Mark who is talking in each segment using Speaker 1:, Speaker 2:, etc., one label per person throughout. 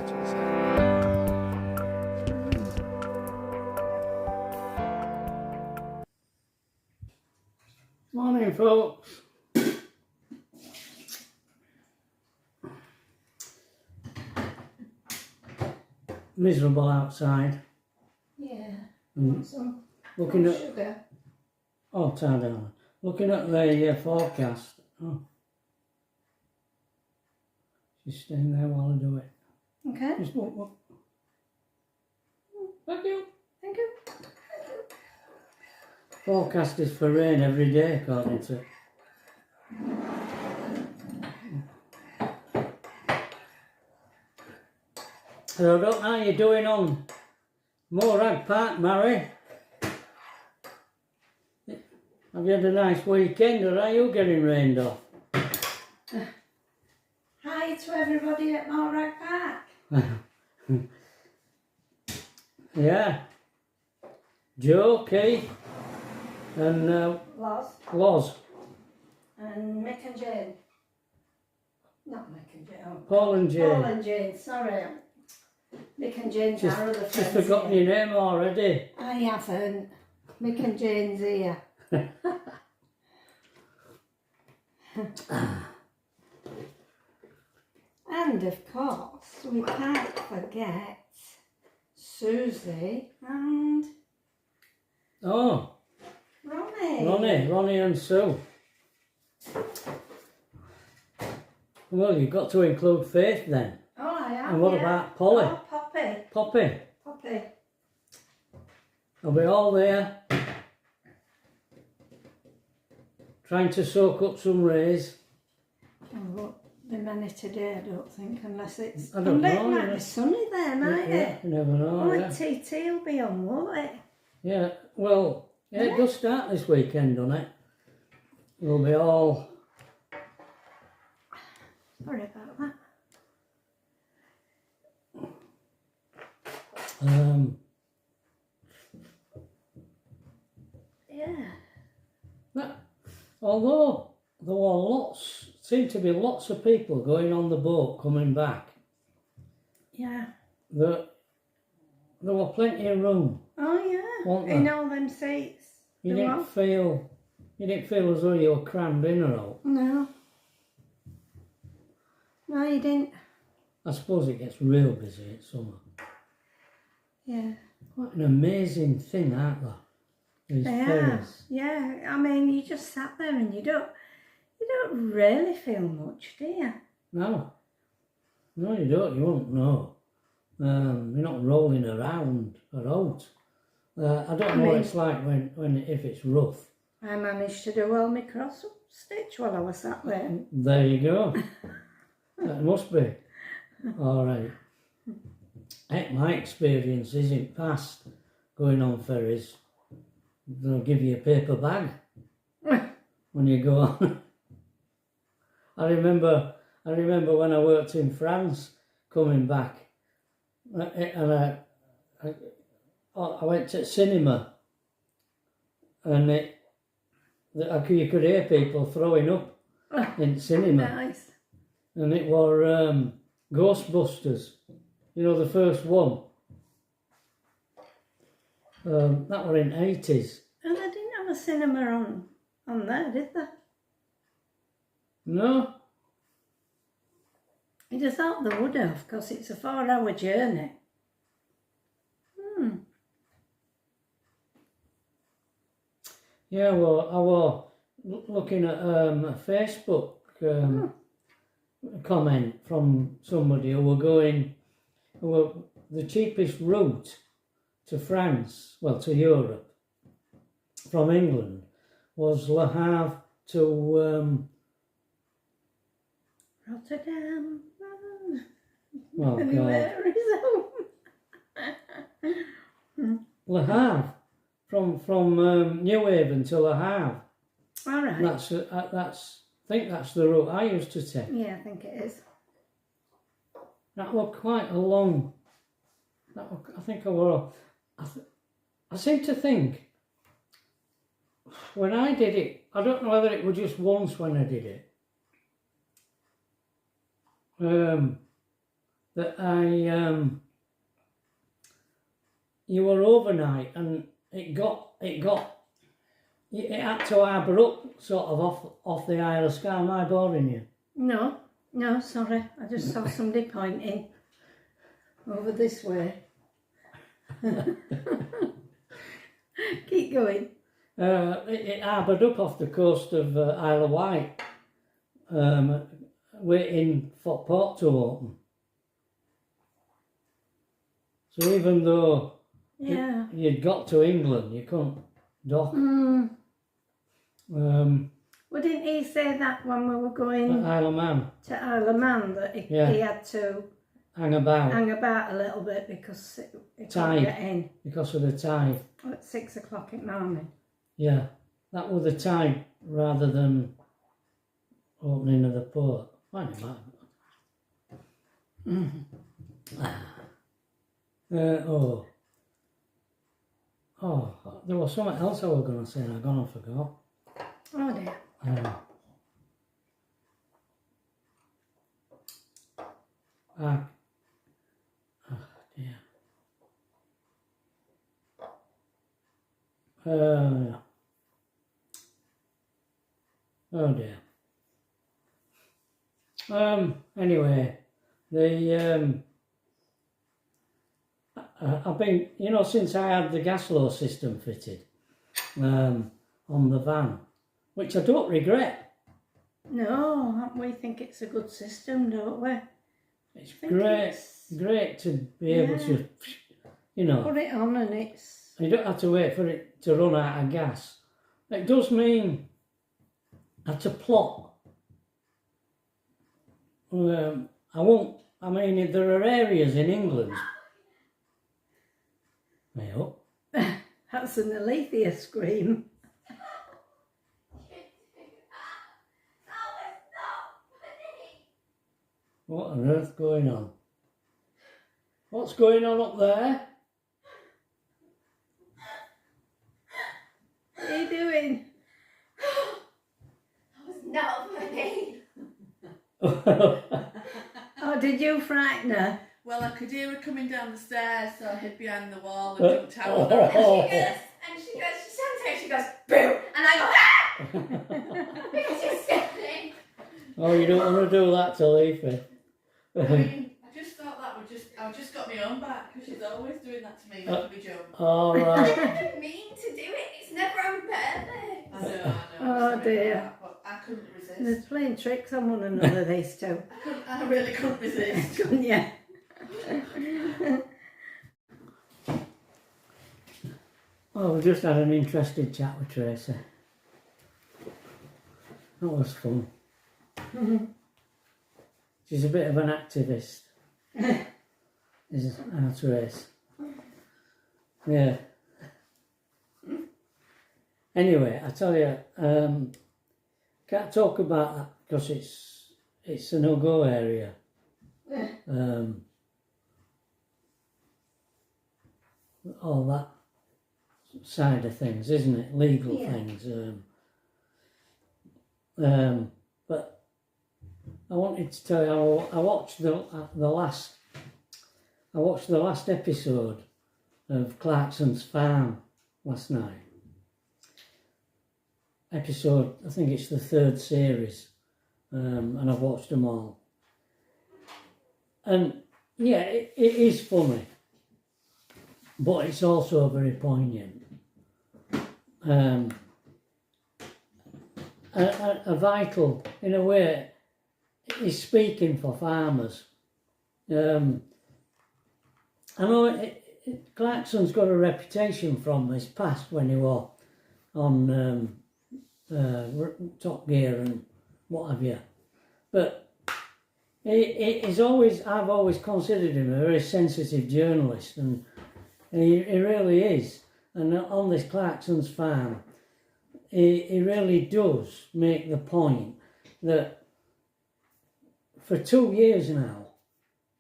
Speaker 1: back to the side.
Speaker 2: Morning, folks. Miserable outside.
Speaker 3: Yeah.
Speaker 2: Some looking at
Speaker 3: sugar.
Speaker 2: oh, turn down. Looking at the forecast. Oh, she's staying there while I do it.
Speaker 3: Okay.
Speaker 2: Just look. Thank you.
Speaker 3: Thank you.
Speaker 2: Forecast is for rain every day, according to. So I don't know how you're doing on Morag Park, Mary. Have you had a nice weekend, or are you getting rained off?
Speaker 3: Hi to everybody at Morag Park.
Speaker 2: Yeah. Joe, Keith, and Loz.
Speaker 3: And Mick and Jane. Not Mick and Jane. Oh,
Speaker 2: Paul and Jane.
Speaker 3: Paul and Jane, sorry. Mick and Jane's our other friends.
Speaker 2: Just forgotten your name already.
Speaker 3: I haven't. Mick and Jane's here. And of course, we can't forget Susie and
Speaker 2: Oh,
Speaker 3: Ronnie.
Speaker 2: Ronnie and Sue. Well, you've got to include Faith then.
Speaker 3: Oh, I am.
Speaker 2: And what
Speaker 3: yeah.
Speaker 2: about Polly?
Speaker 3: Oh, Poppy.
Speaker 2: Poppy. They'll be all there. Trying to soak up some rays.
Speaker 3: Oh, won't be many today, I don't think, unless it's...
Speaker 2: I don't know.
Speaker 3: It might be sunny there, might it?
Speaker 2: You never know.
Speaker 3: Oh,
Speaker 2: Yeah.
Speaker 3: TT will be on, won't it?
Speaker 2: Yeah, well, yeah, it does start this weekend, doesn't it? We'll be all...
Speaker 3: Sorry about that. Yeah.
Speaker 2: But although there seemed to be lots of people going on the boat coming back,
Speaker 3: Yeah.
Speaker 2: there were plenty of room.
Speaker 3: Oh, yeah.
Speaker 2: Wasn't
Speaker 3: In
Speaker 2: there?
Speaker 3: all them seats.
Speaker 2: You
Speaker 3: There
Speaker 2: didn't
Speaker 3: was.
Speaker 2: feel as though you were crammed in or out.
Speaker 3: No. No, you didn't.
Speaker 2: I suppose it gets real busy in summer.
Speaker 3: Yeah.
Speaker 2: What an amazing thing, aren't they? These
Speaker 3: They are.
Speaker 2: ferries.
Speaker 3: Yeah. I mean, you just sat there and you don't really feel much, do you?
Speaker 2: No, you don't. You won't know. You're not rolling around or out. I don't know what it's like if it's rough.
Speaker 3: I managed to do all my cross stitch while I was sat there.
Speaker 2: There you go. That must be. All right. Heck, my experience isn't past going on ferries. They'll give you a paper bag when you go on. I remember when I worked in France coming back, and I went to cinema, and you could hear people throwing up in cinema.
Speaker 3: Nice.
Speaker 2: And it were Ghostbusters, you know, the first one. That were in 80s.
Speaker 3: And they didn't have a cinema on there, did they?
Speaker 2: No?
Speaker 3: I just thought they would have, because it's a 4-hour journey.
Speaker 2: Yeah, well, I was looking at a Facebook comment from somebody who were the cheapest route to France, well, to Europe, from England, was Le Havre to
Speaker 3: Rotterdam.
Speaker 2: oh God,
Speaker 3: Anywhere is home.
Speaker 2: Le Havre, from New Haven to Le Havre.
Speaker 3: All right.
Speaker 2: That's I think that's the route I used to take.
Speaker 3: Yeah, I think it is.
Speaker 2: That was quite a long. I think I seem to think when I did it, I don't know whether it was just once when I did it. that you were overnight and it had to harbour up sort of off the Isle of Skye. Am I boring you?
Speaker 3: No, sorry. I just saw somebody pointing over this way. Keep going.
Speaker 2: It harboured up off the coast of Isle of Wight, waiting for port to open. So even though you'd got to England, you couldn't dock.
Speaker 3: Well, didn't he say that when we were going
Speaker 2: Isle of Man,
Speaker 3: to Isle of Man that he had to
Speaker 2: hang about
Speaker 3: a little bit because he couldn't
Speaker 2: Tide.
Speaker 3: get in
Speaker 2: Because of the tide.
Speaker 3: at 6 o'clock in the morning.
Speaker 2: Yeah, that was the tide rather than opening of the port. Why not matter? There was something else I was going to say and I gone and forgot.
Speaker 3: Oh dear.
Speaker 2: Dear. Oh dear. Anyway, I've been, since I had the gas law system fitted on the van, which I don't regret.
Speaker 3: No, we think it's a good system, don't we?
Speaker 2: It's great to be able to,
Speaker 3: put it on and it's...
Speaker 2: You don't have to wait for it to run out of gas. It does mean I have to plot. There are areas in England. Hey up.
Speaker 3: That's an Alethea scream.
Speaker 2: What on earth going on? What's going on up there?
Speaker 3: What are you doing?
Speaker 1: That was not funny.
Speaker 3: Oh, did you frighten her?
Speaker 4: Well, I could hear her coming down the stairs, so I hid behind the wall and jumped out.
Speaker 1: She goes, boo! And I go, ah! Because you're stepping.
Speaker 2: Oh, you don't want to do that to Leafy.
Speaker 4: I mean, I just thought I just got my own back, because she's always doing that to me, making me jump.
Speaker 2: All
Speaker 1: I
Speaker 2: right.
Speaker 1: didn't mean to do it. It's never on purpose.
Speaker 4: I know.
Speaker 3: Oh, dear.
Speaker 4: But I couldn't resist.
Speaker 3: They're playing tricks on one another, these two.
Speaker 4: I really couldn't resist.
Speaker 3: Couldn't you?
Speaker 2: Oh, we just had an interesting chat with Tracy. That was fun. She's a bit of an activist. Is our Trace. Yeah. Anyway, I tell you, can't talk about that because it's a no-go area. All that side of things, isn't it? Legal things. But I wanted to tell you, I watched the last episode of Clarkson's Farm last night. Episode, I think it's the 3rd series, and I've watched them all. And yeah, it is funny, but it's also very poignant. A vital, in a way, he's speaking for farmers. I know Clarkson's got a reputation from his past when he was on Top Gear and what have you, but I've always considered him a very sensitive journalist, and he really is. And on this Clarkson's Farm, he really does make the point that for 2 years now,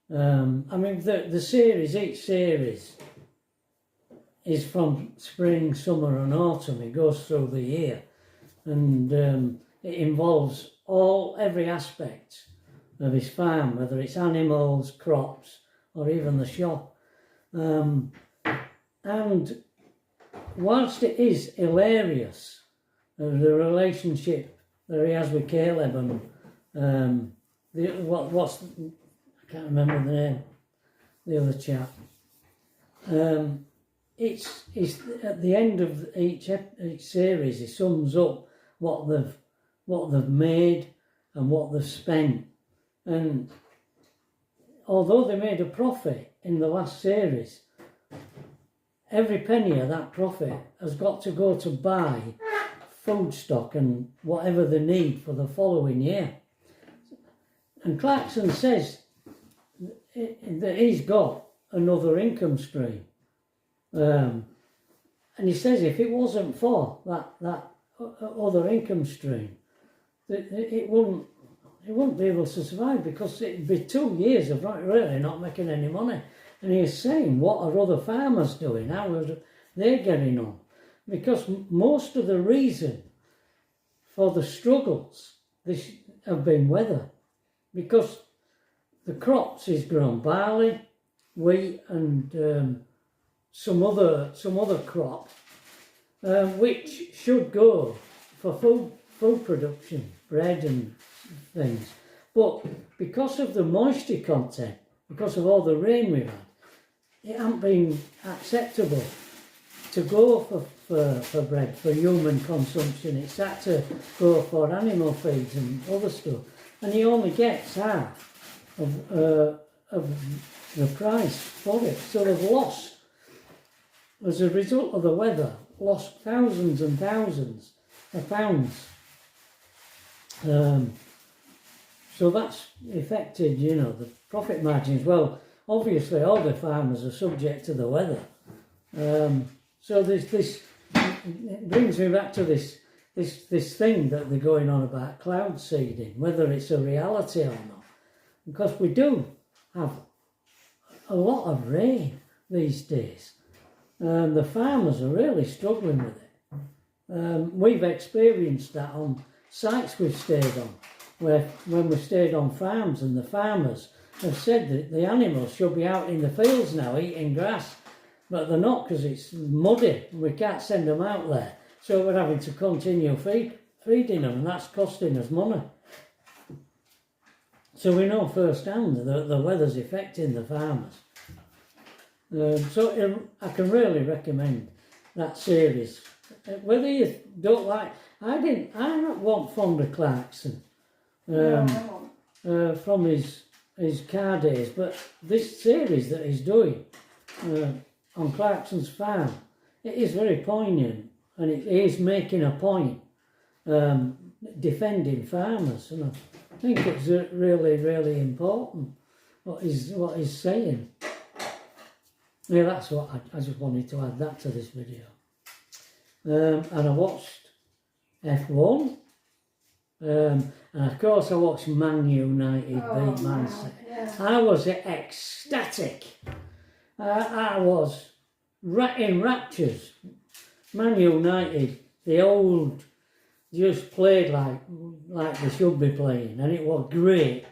Speaker 2: the series, each series is from spring, summer and autumn. It goes through the year, and it involves every aspect of his farm, whether it's animals, crops, or even the shop. And whilst it is hilarious, the relationship that he has with Caleb and I can't remember the name, the other chap. It's at the end of each series, he sums up what they've made and what they've spent. And although they made a profit in the last series, every penny of that profit has got to go to buy food stock and whatever they need for the following year. And Clarkson says that he's got another income stream. And he says if it wasn't for that other income stream, it wouldn't be able to survive, because it'd be 2 years of really not making any money. And he's saying, what are other farmers doing? How are they getting on? Because most of the reason for the struggles have been weather. Because the crops is grown barley, wheat, and some other crop, which should go for food production, bread and things. But because of the moisture content, because of all the rain we've had, it hasn't been acceptable to go for bread, for human consumption. It's had to go for animal feeds and other stuff. And he only gets half of the price for it. So they've lost, as a result of the weather, lost thousands and thousands of pounds. So that's affected, the profit margins. Well, obviously all the farmers are subject to the weather. So there's this, it brings me back to this thing that they're going on about cloud seeding, whether it's a reality or not. Because we do have a lot of rain these days. The farmers are really struggling with it. We've experienced that on sites we've stayed on, where when we stayed on farms, and the farmers have said that the animals should be out in the fields now eating grass, but they're not, because it's muddy. We can't send them out there. So we're having to continue feeding them, and that's costing us money. So we know firsthand that the weather's affecting the farmers. So I can really recommend that series. Whether you don't like, I'm not fond of Clarkson from his car days, but this series that he's doing on Clarkson's farm, it is very poignant, and it is making a point, defending farmers, and I think it's really, really important what he's saying. Yeah, that's what I just wanted to add that to this video. And I watched F1, and of course I watched Man United beat Man City. Yeah. I was ecstatic. I was in raptures. Man United, the old, just played like they should be playing, and it was great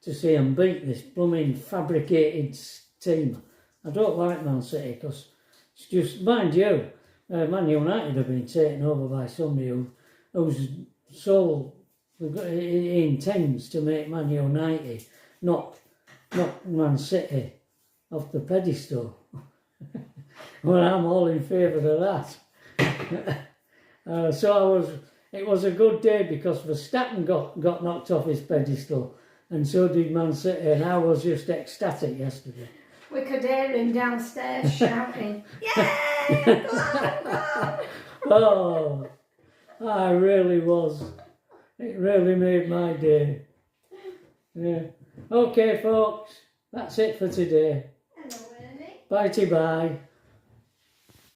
Speaker 2: to see them beat this blooming fabricated team. I don't like Man City because it's just, mind you, Man United have been taken over by somebody who's so he intends to make Man United knock Man City off the pedestal. Well, I'm all in favour of that. So it was a good day, because Verstappen got knocked off his pedestal, and so did Man City, and I was just ecstatic yesterday.
Speaker 3: We could hear him downstairs shouting, "Yay! Go on, go on!"
Speaker 2: Oh, I really was. It really made my day. Yeah. Okay, folks, that's it for today.
Speaker 1: Hello, Ernie.
Speaker 2: Bye-bye.